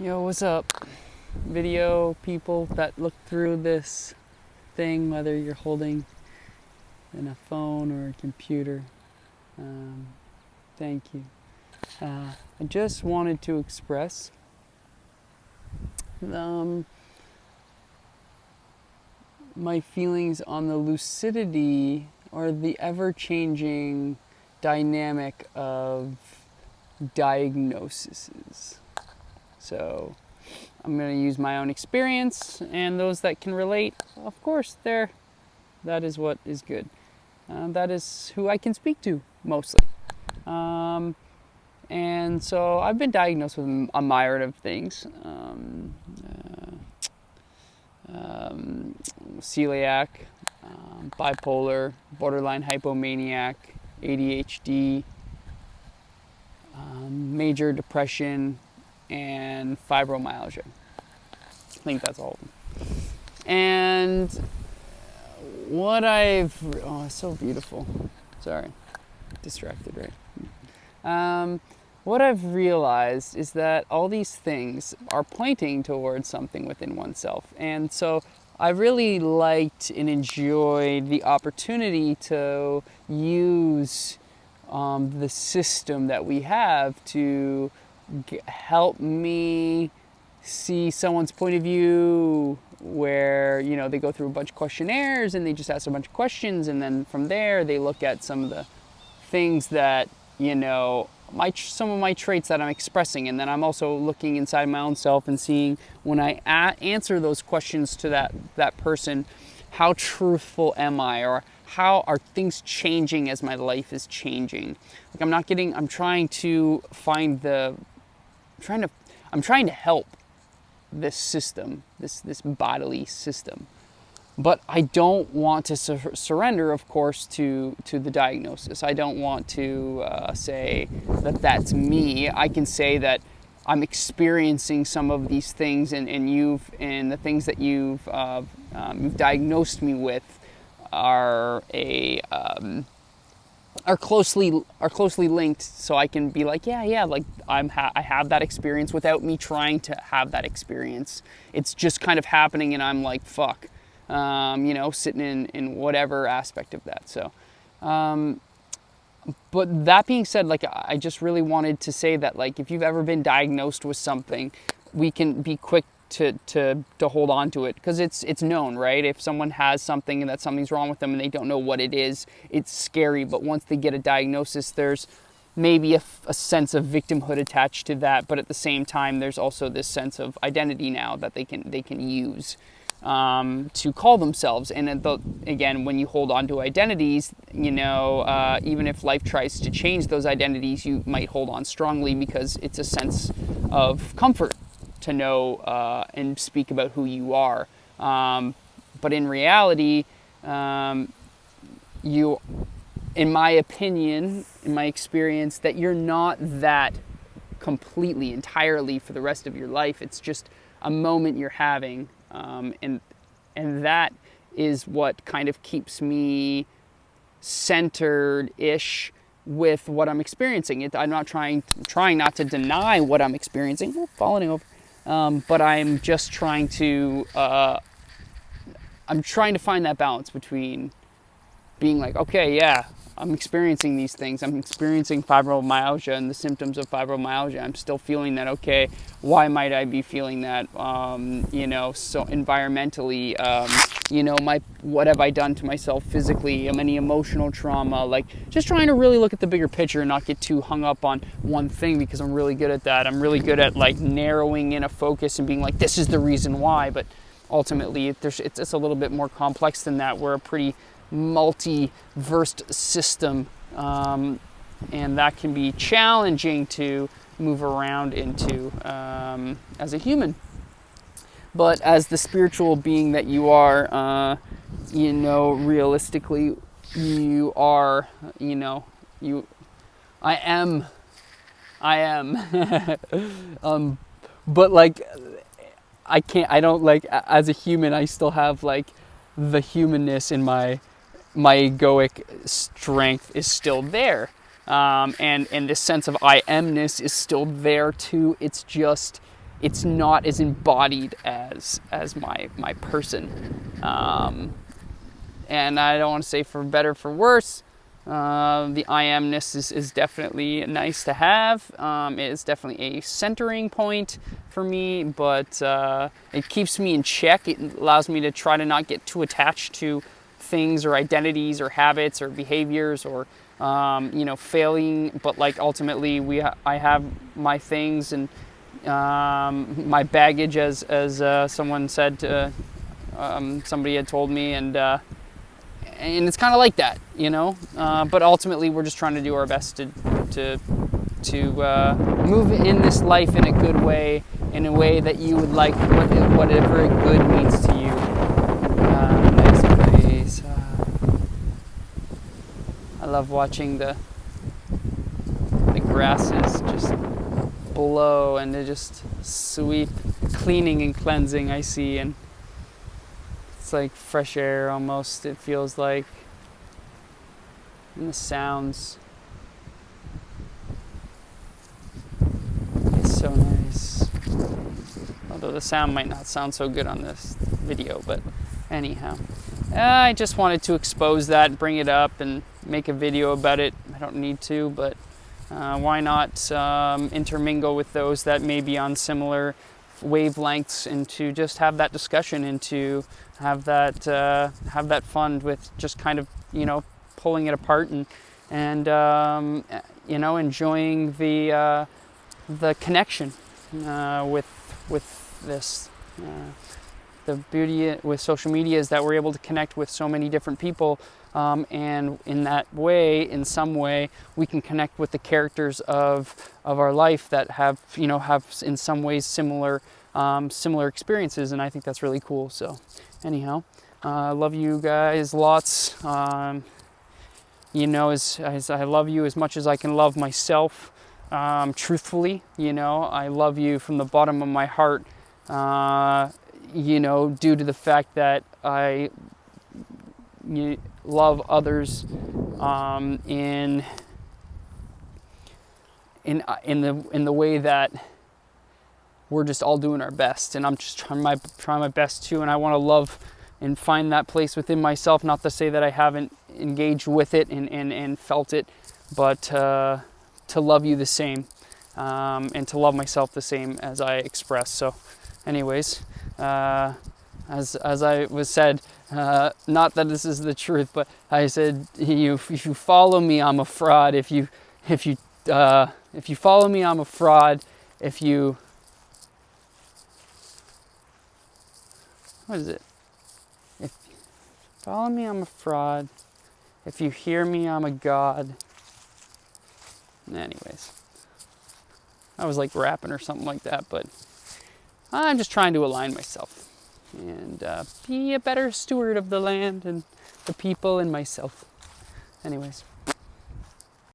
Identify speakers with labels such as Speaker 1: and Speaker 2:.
Speaker 1: Yo, what's up? Video people that look through this thing, whether you're holding in a phone or a computer. Um, Thank you. I just wanted to express um, my feelings on the lucidity or the ever-changing dynamic of diagnoses. So I'm going to use my own experience, and those that can relate, of course, that is what is good. That is who I can speak to mostly. And so I've been diagnosed with a myriad of things. Celiac, bipolar, borderline hypomaniac, ADHD, major depression, and fibromyalgia. I think that's all of them. And it's so beautiful. Sorry, distracted, right? What I've realized is that all these things are pointing towards something within oneself. And so I really liked and enjoyed the opportunity to use the system that we have to help me see someone's point of view, where they go through a bunch of questionnaires and they just ask a bunch of questions, and then from there they look at some of the things that some of my traits that I'm expressing, and then I'm also looking inside my own self and seeing, when I answer those questions to that person, how truthful am I, or how are things changing as my life is changing. I'm trying to help this system, this bodily system. But I don't want to surrender, of course, to the diagnosis. I don't want to say that that's me. I can say that I'm experiencing some of these things, and the things that you've diagnosed me with are closely linked. So I can be like, like I have that experience without me trying to have that experience. It's just kind of happening, and I'm like, fuck. Sitting in whatever aspect of that. So, but that being said, I just really wanted to say that, if you've ever been diagnosed with something, we can be quick to hold on to it, because it's known, right? If someone has something and that something's wrong with them and they don't know what it is, it's scary. But once they get a diagnosis, there's maybe a sense of victimhood attached to that, but at the same time, there's also this sense of identity now that they can use to call themselves. And again, when you hold on to identities, even if life tries to change those identities, you might hold on strongly because it's a sense of comfort to know and speak about who you are. But in reality, you, in my opinion, in my experience, that you're not that completely, entirely for the rest of your life. It's just a moment you're having. And that is what kind of keeps me centered-ish with what I'm experiencing. I'm not trying not to deny what I'm experiencing. Falling over. But I'm just trying to find that balance between being like, okay, yeah, I'm experiencing these things. I'm experiencing fibromyalgia and the symptoms of fibromyalgia. I'm still feeling that. Okay, why might I be feeling that? So environmentally, what have I done to myself physically? Any emotional trauma? Just trying to really look at the bigger picture and not get too hung up on one thing, because I'm really good at that. I'm really good at narrowing in a focus and being like, this is the reason why. But ultimately, it's a little bit more complex than that. We're a pretty multi-versed system, and that can be challenging to move around into as a human. But as the spiritual being that you are, realistically, you are, I am. But I don't, as a human, I still have the humanness in my egoic strength is still there. And this sense of I amness is still there too. It's just it's not as embodied as my person. And I don't want to say for better, for worse. The I amness is definitely nice to have. It's definitely a centering point for me, but it keeps me in check. It allows me to try to not get too attached to things or identities or habits or behaviors or failing. But like ultimately, I have my things and my baggage, as someone said. Somebody had told me, and it's kind of like that, but ultimately we're just trying to do our best to move in this life in a good way, in a way that you would like, whatever good means to you. Nice place. I love watching the grasses just blow and they just sweep, cleaning and cleansing, I see, and it's like fresh air almost, it feels like. And the sounds. It's so nice. Although the sound might not sound so good on this video, but anyhow. I just wanted to expose that, bring it up, and make a video about it. I don't need to, but why not intermingle with those that may be on similar wavelengths, and to just have that discussion and to have that fun with just kind of pulling it apart and enjoying the connection with this. The beauty with social media is that we're able to connect with so many different people, and in that way, in some way, we can connect with the characters of our life that have in some ways similar experiences, and I think that's really cool. So anyhow, I love you guys lots. As I love you as much as I can love myself, truthfully. I love you from the bottom of my heart, due to the fact that I love others in the way that we're just all doing our best, and I'm just trying my best too, and I want to love and find that place within myself, not to say that I haven't engaged with it and felt it, but to love you the same, and to love myself the same as I express. So anyways, as I was said, not that this is the truth, but I said, if you follow me, I'm a fraud. If you follow me, I'm a fraud. What is it? If you follow me, I'm a fraud. If you hear me, I'm a god. Anyways, I was like rapping or something like that, but I'm just trying to align myself and be a better steward of the land and the people and myself. Anyways.